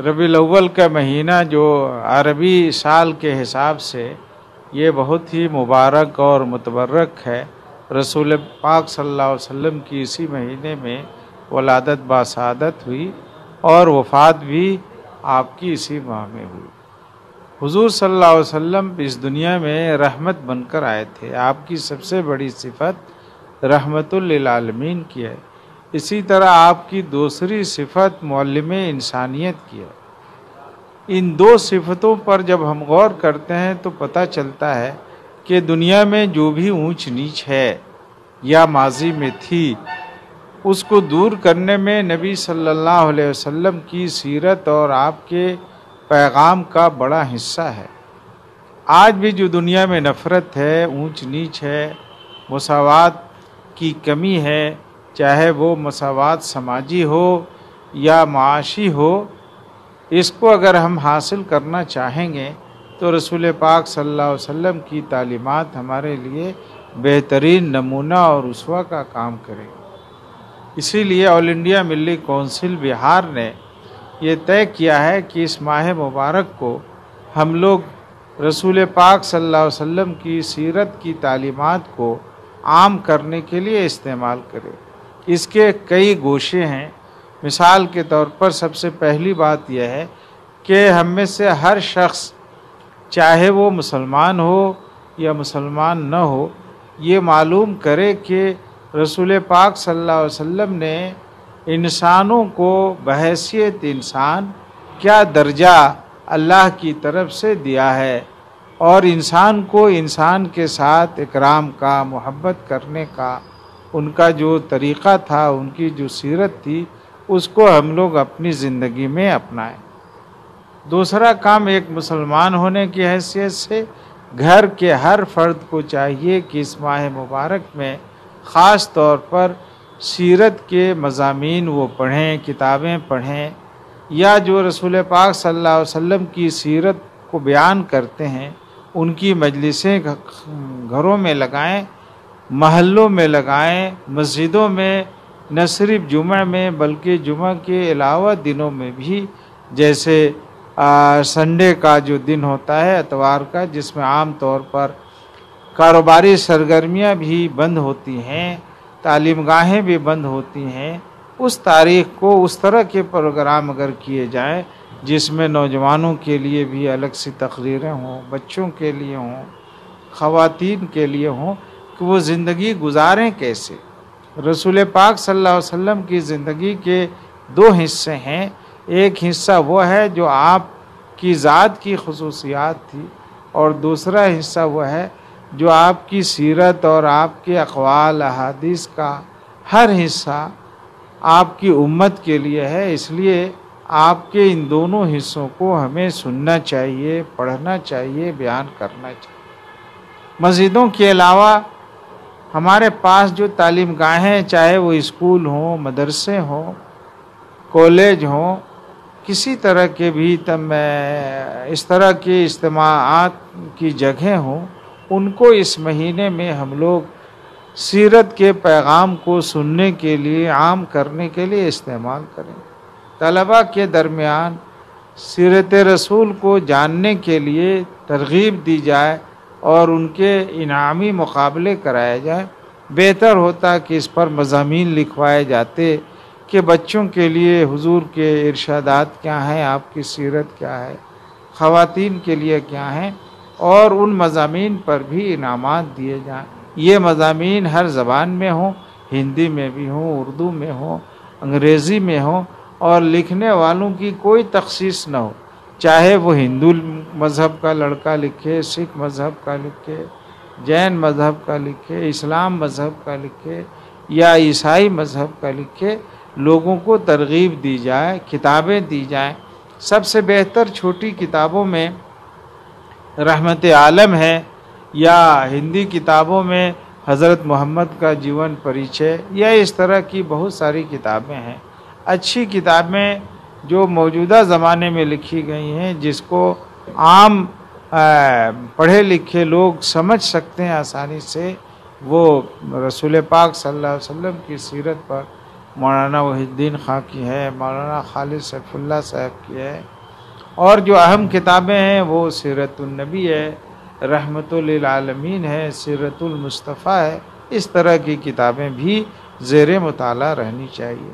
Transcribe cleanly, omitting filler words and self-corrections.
ربیع الاول کا مہینہ جو عربی سال کے حساب سے یہ بہت ہی مبارک اور متبرک ہے۔ رسول پاک صلی اللہ علیہ وسلم کی اسی مہینے میں ولادت باسعادت ہوئی اور وفات بھی آپ کی اسی ماہ میں ہوئی۔ حضور صلی اللہ علیہ وسلم اس دنیا میں رحمت بن کر آئے تھے۔ آپ کی سب سے بڑی صفت رحمت للعالمین کی ہے۔ اسی طرح آپ کی دوسری صفت معلم انسانیت کی ہے۔ ان دو صفتوں پر جب ہم غور کرتے ہیں تو پتہ چلتا ہے کہ دنیا میں جو بھی اونچ نیچ ہے یا ماضی میں تھی، اس کو دور کرنے میں نبی صلی اللہ علیہ وسلم کی سیرت اور آپ کے پیغام کا بڑا حصہ ہے۔ آج بھی جو دنیا میں نفرت ہے، اونچ نیچ ہے، مساوات کی کمی ہے، چاہے وہ مساوات سماجی ہو یا معاشی ہو، اس کو اگر ہم حاصل کرنا چاہیں گے تو رسول پاک صلی اللہ علیہ وسلم کی تعلیمات ہمارے لیے بہترین نمونہ اور اسوہ کا کام کرے گی۔ اسی لیے آل انڈیا ملی کونسل بہار نے یہ طے کیا ہے کہ اس ماہ مبارک کو ہم لوگ رسول پاک صلی اللہ علیہ وسلم کی سیرت کی تعلیمات کو عام کرنے کے لیے استعمال کریں۔ اس کے کئی گوشے ہیں۔ مثال کے طور پر سب سے پہلی بات یہ ہے کہ ہم میں سے ہر شخص، چاہے وہ مسلمان ہو یا مسلمان نہ ہو، یہ معلوم کرے کہ رسول پاک صلی اللہ علیہ وسلم نے انسانوں کو بحیثیت انسان کیا درجہ اللہ کی طرف سے دیا ہے، اور انسان کو انسان کے ساتھ اکرام کا، محبت کرنے کا ان کا جو طریقہ تھا، ان کی جو سیرت تھی، اس کو ہم لوگ اپنی زندگی میں اپنائیں۔ دوسرا کام، ایک مسلمان ہونے کی حیثیت سے گھر کے ہر فرد کو چاہیے کہ اس ماہ مبارک میں خاص طور پر سیرت کے مضامین وہ پڑھیں، کتابیں پڑھیں، یا جو رسول پاک صلی اللہ علیہ وسلم کی سیرت کو بیان کرتے ہیں ان کی مجلسیں گھروں میں لگائیں، محلوں میں لگائیں، مسجدوں میں، نہ صرف جمعہ میں بلکہ جمعہ کے علاوہ دنوں میں بھی، جیسے سنڈے کا جو دن ہوتا ہے، اتوار کا، جس میں عام طور پر کاروباری سرگرمیاں بھی بند ہوتی ہیں، تعلیم گاہیں بھی بند ہوتی ہیں، اس تاریخ کو اس طرح کے پروگرام اگر کیے جائیں جس میں نوجوانوں کے لیے بھی الگ سی تقریریں ہوں، بچوں کے لیے ہوں، خواتین کے لیے ہوں، کہ وہ زندگی گزاریں کیسے۔ رسول پاک صلی اللہ علیہ وسلم کی زندگی کے دو حصے ہیں۔ ایک حصہ وہ ہے جو آپ کی ذات کی خصوصیات تھی، اور دوسرا حصہ وہ ہے جو آپ کی سیرت اور آپ کے اقوال احادیث کا ہر حصہ آپ کی امت کے لیے ہے۔ اس لیے آپ کے ان دونوں حصوں کو ہمیں سننا چاہیے، پڑھنا چاہیے، بیان کرنا چاہیے۔ مسجدوں کے علاوہ ہمارے پاس جو تعلیم گاہیں، چاہے وہ اسکول ہوں، مدرسے ہوں، کالج ہوں، کسی طرح کے بھی اس طرح کے اجتماعات کی جگہیں ہوں، ان کو اس مہینے میں ہم لوگ سیرت کے پیغام کو سننے کے لیے، عام کرنے کے لیے استعمال کریں۔ طلباء کے درمیان سیرت رسول کو جاننے کے لیے ترغیب دی جائے اور ان کے انعامی مقابلے کرائے جائیں۔ بہتر ہوتا کہ اس پر مضامین لکھوائے جاتے کہ بچوں کے لیے حضور کے ارشادات کیا ہیں، آپ کی سیرت کیا ہے، خواتین کے لیے کیا ہیں، اور ان مضامین پر بھی انعامات دیے جائیں۔ یہ مضامین ہر زبان میں ہوں، ہندی میں بھی ہوں، اردو میں ہوں، انگریزی میں ہوں، اور لکھنے والوں کی کوئی تخصیص نہ ہو، چاہے وہ ہندو مذہب کا لڑکا لکھے، سکھ مذہب کا لکھے، جین مذہب کا لکھے، اسلام مذہب کا لکھے، یا عیسائی مذہب کا لکھے۔ لوگوں کو ترغیب دی جائے، کتابیں دی جائیں۔ سب سے بہتر چھوٹی کتابوں میں رحمت عالم ہے، یا ہندی کتابوں میں حضرت محمد کا جیون پریچے، یا اس طرح کی بہت ساری کتابیں ہیں۔ اچھی کتابیں جو موجودہ زمانے میں لکھی گئی ہیں، جس کو عام پڑھے لکھے لوگ سمجھ سکتے ہیں آسانی سے، وہ رسول پاک صلی اللہ علیہ وسلم کی سیرت پر مولانا وحید الدین خان کی ہے، مولانا خالد سیف اللہ صاحب کی ہے، اور جو اہم کتابیں ہیں وہ سیرت النبی ہے، رحمت للعالمین ہے، سیرت المصطفیٰ ہے۔ اس طرح کی کتابیں بھی زیر مطالعہ رہنی چاہیے۔